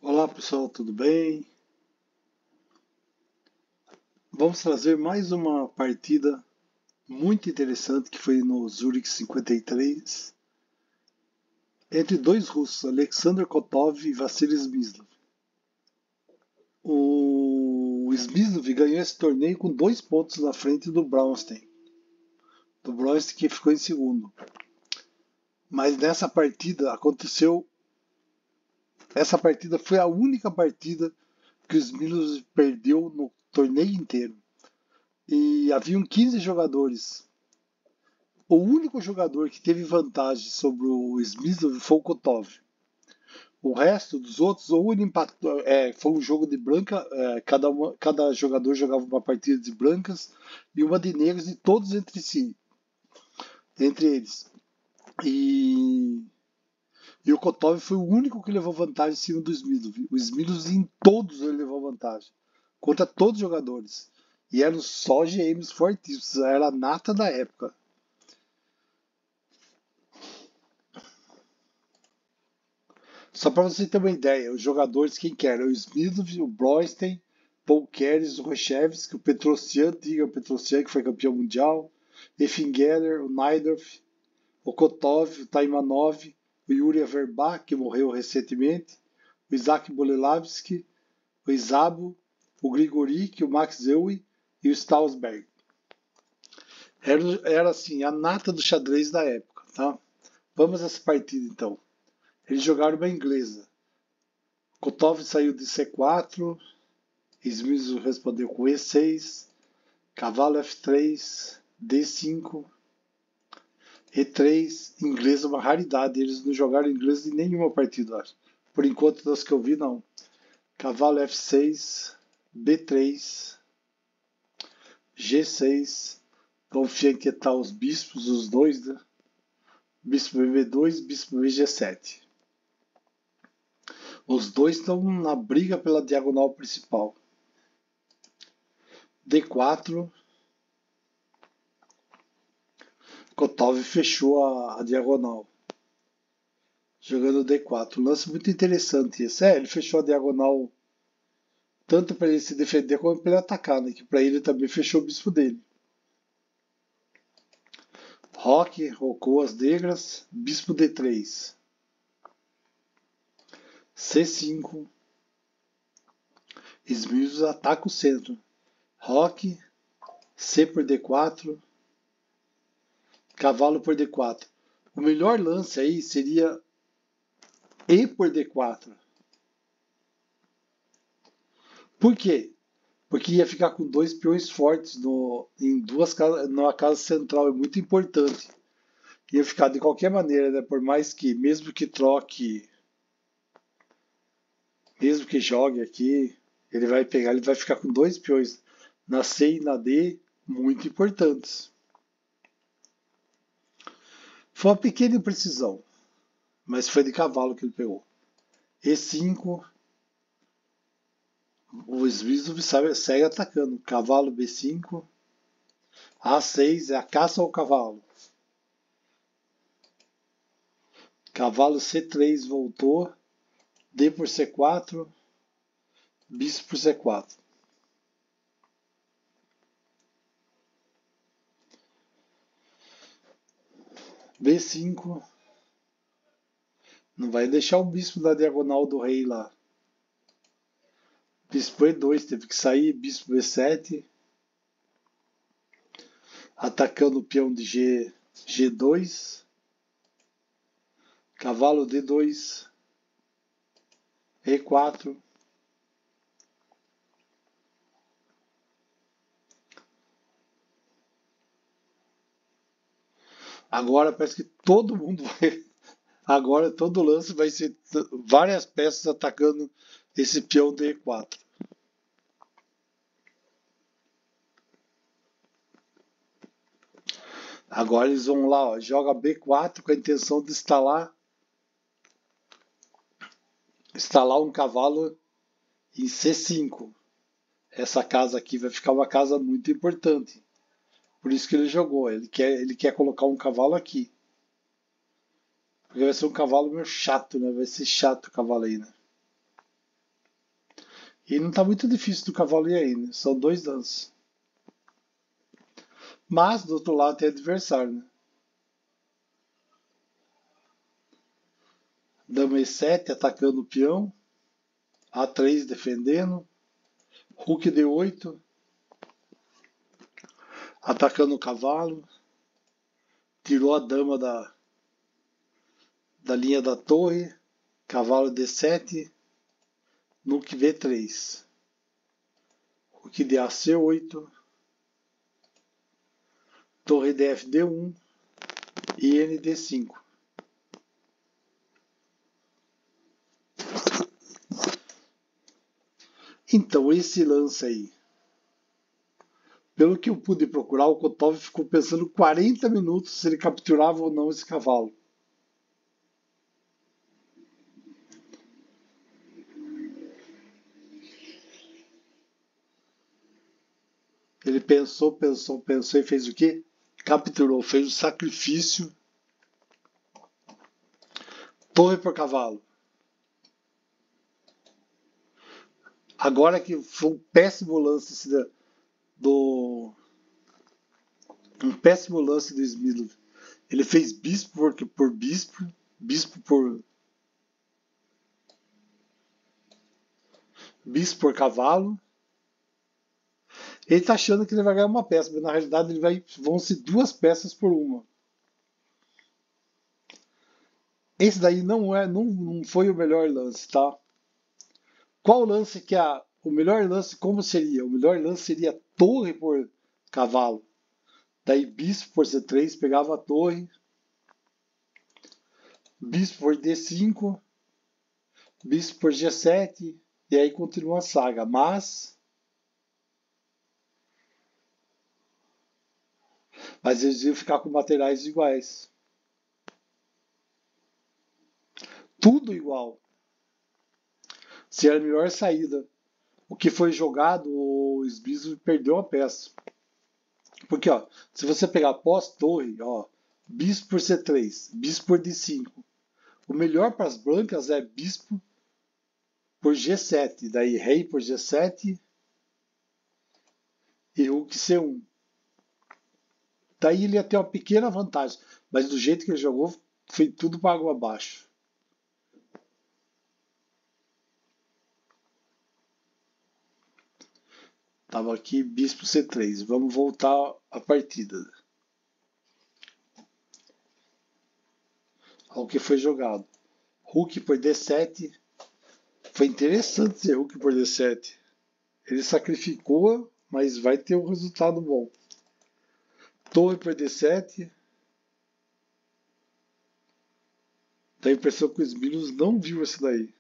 Olá pessoal, tudo bem? Vamos trazer mais uma partida muito interessante que foi no Zurich 53 entre dois russos, Alexander Kotov e Vassily Smyslov. O Smyslov ganhou esse torneio com 2 pontos na frente do Braunstein que ficou em segundo. Mas nessa partida essa partida foi a única partida que o Smyslov perdeu no torneio inteiro. E haviam 15 jogadores. O único jogador que teve vantagem sobre o Smyslov foi o Kotov. O resto dos outros, ou ele empatou, foi um jogo de branca, cada jogador jogava uma partida de brancas e uma de negras, e todos entre eles. E, e o Kotov foi o único que levou vantagem em cima do Smyslov. O Smyslov em todos ele levou vantagem, contra todos os jogadores. E eram só GMs fortíssimos, era a nata da época. Só para você ter uma ideia, os jogadores quem que eram? O Smith, o Broystein, Paul Keres, o Rochevski, o Petrosian, Tiger Petrosian, que foi campeão mundial, Effingeller, o Naidorf, o Kotov, o Taimanov, o Yuri Averbach, que morreu recentemente, o Isaac Bolelavski, o Isabo, o Grigorik, o Max Zewi e o Stausberg. Era assim, a nata do xadrez da época, tá? Vamos a essa partida então. Eles jogaram uma inglesa. Kotov saiu de C4, Smith respondeu com E6, cavalo F3, D5, E3, inglês é uma raridade, eles não jogaram inglês em nenhuma partida, acho. Por enquanto, das que eu vi, não. Cavalo F6, B3, G6, confia em quietar os bispos, os dois, né? Bispo BB2, bispo BG7. Os dois estão na briga pela diagonal principal. D4, Kotov fechou a diagonal, jogando D4. Lance muito interessante esse. Ele fechou a diagonal tanto para ele se defender como para ele atacar, né? Que para ele também fechou o bispo dele. Roque, rocou as negras, bispo D3. C5. Smith ataca o centro. Roque, C por D4. Cavalo por D4. O melhor lance aí seria E por D4. Por quê? Porque ia ficar com dois peões fortes em duas casas, numa casa central, é muito importante. Ia ficar de qualquer maneira, né? Por mais que, mesmo que troque, mesmo que jogue aqui, ele vai ficar com dois peões na C e na D, muito importantes. Foi uma pequena imprecisão, mas foi de cavalo que ele pegou. E5, o Smith segue atacando. Cavalo B5, A6 é a caça ao cavalo. Cavalo C3 voltou. D por C4. Bispo por C4. B5. Não vai deixar o bispo da diagonal do rei lá. Bispo E2 teve que sair. Bispo B7. Atacando o peão de G2. Cavalo D2. E4. Agora parece que todo mundo vai. Agora todo lance vai ser várias peças atacando esse peão D4. Agora eles vão lá, ó, joga B4 com a intenção de instalar um cavalo em C5. Essa casa aqui vai ficar uma casa muito importante. Por isso que ele jogou. Ele quer colocar um cavalo aqui. Porque vai ser um cavalo meio chato, né? Vai ser chato o cavalo aí, né? E não está muito difícil do cavalo ir ainda. São 2 lances. Mas do outro lado tem adversário, né? Dama E7 atacando o peão. A3 defendendo. Rook D8 atacando o cavalo. Tirou a dama da linha da torre. Cavalo D7. Rook V3. Rook DA C8. Torre DF D1 e ND5. Então, esse lance aí, pelo que eu pude procurar, o Kotov ficou pensando 40 minutos se ele capturava ou não esse cavalo. Ele pensou e fez o quê? Capturou, fez o sacrifício. Torre por cavalo. Agora que foi um péssimo lance do. Um péssimo lance do Smilov. Ele fez bispo por bispo. Bispo por cavalo. Ele tá achando que ele vai ganhar uma peça, mas na realidade vão ser 2 peças por uma. Esse daí não foi o melhor lance, tá? Qual lance que o melhor lance como seria? O melhor lance seria torre por cavalo. Daí bispo por C3 pegava a torre. Bispo por D5. Bispo por G7. E aí continua a saga. Mas eles iam ficar com materiais iguais. Tudo igual. Se era a melhor saída. O que foi jogado, o Smith perdeu a peça. Porque, ó, se você pegar pós-torre, ó, bispo por C3, bispo por D5. O melhor para as brancas é bispo por G7. Daí rei por G7 e Rook C1. Daí ele ia ter uma pequena vantagem. Mas do jeito que ele jogou, foi tudo para água abaixo. Tava aqui bispo C3. Vamos voltar à partida. Ao que foi jogado. Rook por D7. Foi interessante ser Rook por D7. Ele sacrificou, mas vai ter um resultado bom. Torre por D7. Dá a impressão que o Smilus não viu esse daí.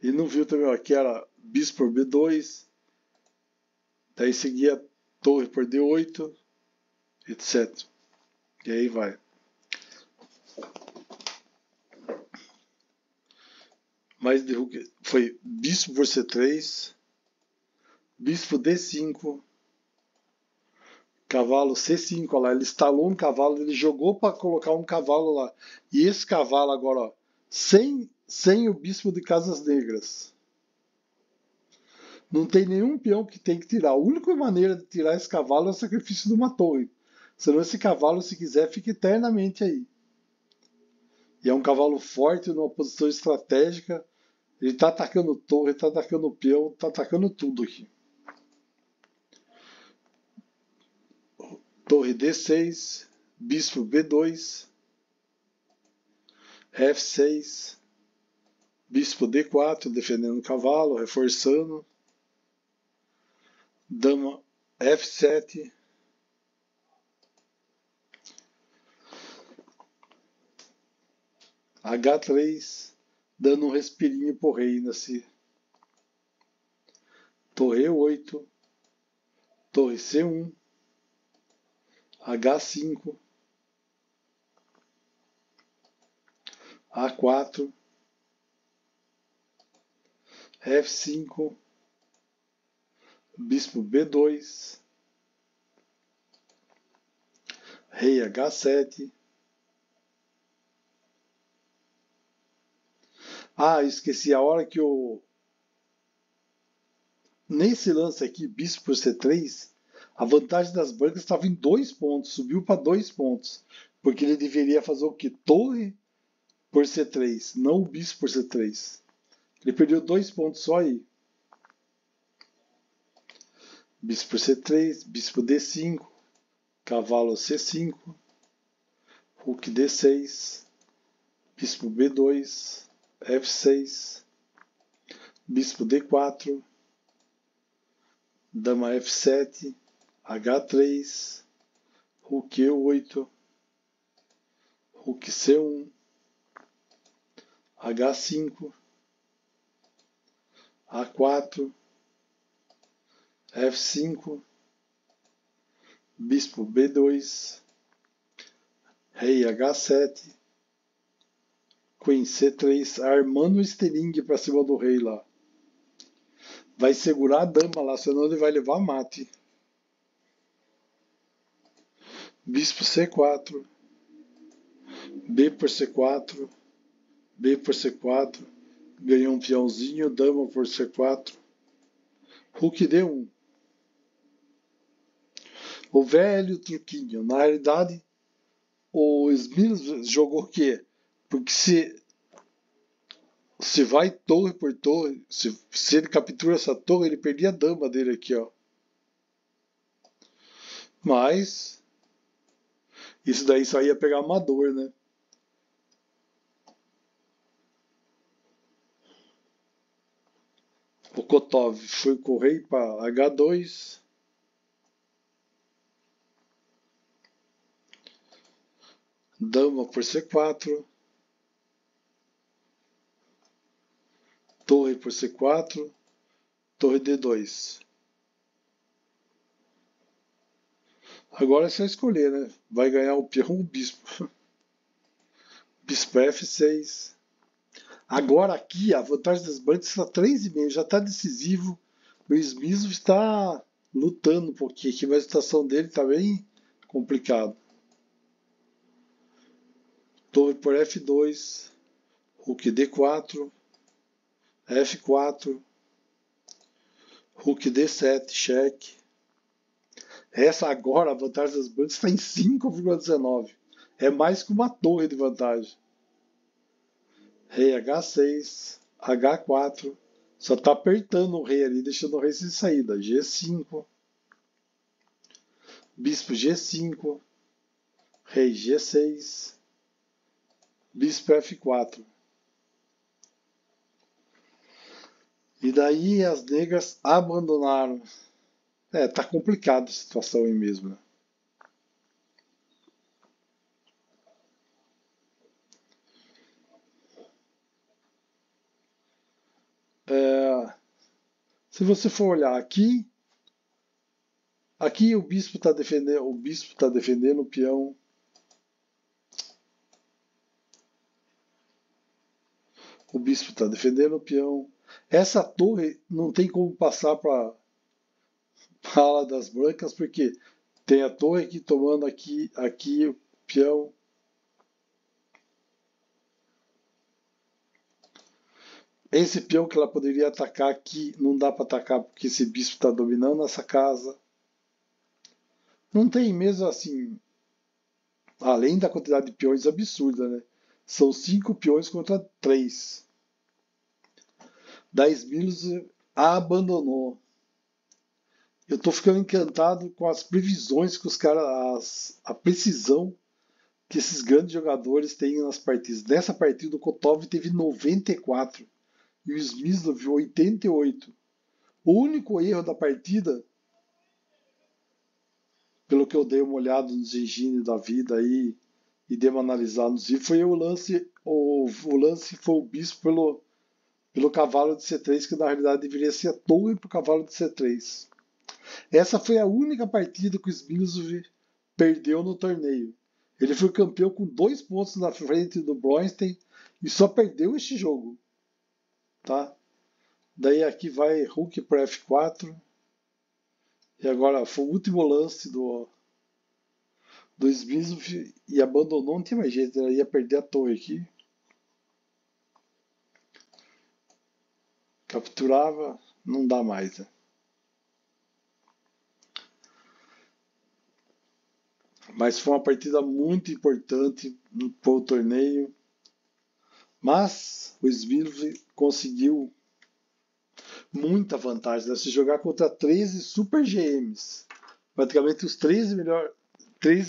Ele não viu também, ó, que era bispo por B2. Daí seguia torre por D8, etc. E aí vai. Mais de Rook foi bispo por C3, bispo D5, cavalo C5, lá, ele instalou um cavalo, ele jogou para colocar um cavalo lá. E esse cavalo agora, ó, sem o bispo de Casas Negras. Não tem nenhum peão que tem que tirar. A única maneira de tirar esse cavalo é o sacrifício de uma torre. Senão esse cavalo, se quiser, fica eternamente aí. E é um cavalo forte, numa posição estratégica. Ele está atacando torre, está atacando peão, está atacando tudo aqui. Torre D6, bispo B2, F6, bispo D4, defendendo o cavalo, reforçando. Dama F7. H3, dando um respirinho pro rei nesse. Torre E8, torre C1, H5, A4, F5, bispo B2, rei H7. Ah, esqueci a hora que o Nesse lance aqui, bispo por C3, a vantagem das brancas estava em 2 pontos, subiu para 2 pontos. Porque ele deveria fazer o quê? Torre por C3, não o bispo por C3. Ele perdeu 2 pontos só aí. Bispo por C3, bispo D5, cavalo C5, rook D6, bispo B2, F6, bispo D4, dama F7, H3, rook E8, rook C1, H5, A4, F5, bispo B2, rei H7, Queen C3, armando o estilingue para cima do rei lá. Vai segurar a dama lá, senão ele vai levar mate. Bispo C4, B por C4, B por C4, ganhou um peãozinho, dama por C4, rook D1. O velho truquinho. Na realidade, o Smith jogou o quê? Porque se vai torre por torre, se ele captura essa torre, ele perdia a dama dele aqui, ó. Mas isso daí só ia pegar amador, né? O Kotov foi com o rei para H2. Dama por C4. Torre por C4. Torre D2. Agora é só escolher, né? Vai ganhar o peão ou o bispo. Bispo F6. Agora aqui a vantagem das brancas está 3,5, já está decisivo. O Smith está lutando um pouquinho aqui, mas a situação dele está bem complicada. Torre por F2, rook D4, F4, rook D7, cheque. Essa agora, a vantagem das brancas está em 5,19. É mais que uma torre de vantagem. Rei H6, H4. Só está apertando o rei ali, deixando o rei sem saída. G5. Bispo G5. Rei G6. Bispo F4. E daí as negras abandonaram. Tá complicada a situação aí mesmo, né? Se você for olhar aqui o bispo está defendendo o peão. O bispo está defendendo o peão. Essa torre não tem como passar para a ala das brancas, porque tem a torre aqui tomando aqui o peão. Esse peão que ela poderia atacar aqui, não dá para atacar porque esse bispo está dominando essa casa. Não tem mesmo assim, além da quantidade de peões absurda, né? São 5 peões contra 3. 10 milos abandonou. Eu tô ficando encantado com as previsões que os caras, a precisão que esses grandes jogadores têm nas partidas. Nessa partida o Kotov teve 94 e o Smyslov 88. O único erro da partida, pelo que eu dei uma olhada nos engines da vida aí e dei uma analisada nos vídeos, foi o lance foi o bispo pelo cavalo de C3, que na realidade deveria ser a torre para o cavalo de C3. Essa foi a única partida que o Smyslov perdeu no torneio. Ele foi campeão com 2 pontos na frente do Bronstein e só perdeu este jogo. Tá? Daí aqui vai rook para F4. E agora foi o último lance do Smyslov e abandonou, não tinha mais jeito, ele ia perder a torre aqui. Capturava, não dá mais, né? Mas foi uma partida muito importante para o torneio. Mas o Smith conseguiu muita vantagem, né? Se jogar contra 13 Super GMs, praticamente os 13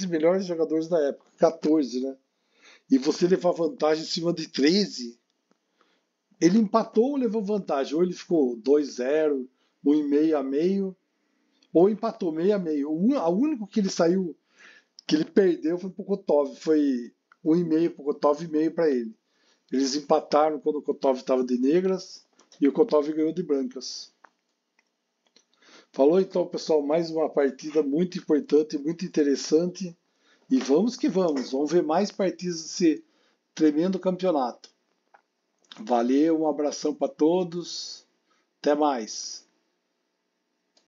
melhores jogadores da época, 14, né? E você levar vantagem em cima de 13, ele empatou ou levou vantagem? Ou ele ficou 2-0, 1,5 a meio, ou empatou meio a meio. O único que ele saiu, que ele perdeu foi pro Kotov, foi 1,5 pro Kotov e meio para ele. Eles empataram quando o Kotov estava de negras e o Kotov ganhou de brancas. Falou então, pessoal, mais uma partida muito importante, muito interessante. E vamos que vamos, vamos ver mais partidas desse tremendo campeonato. Valeu, um abração para todos, até mais.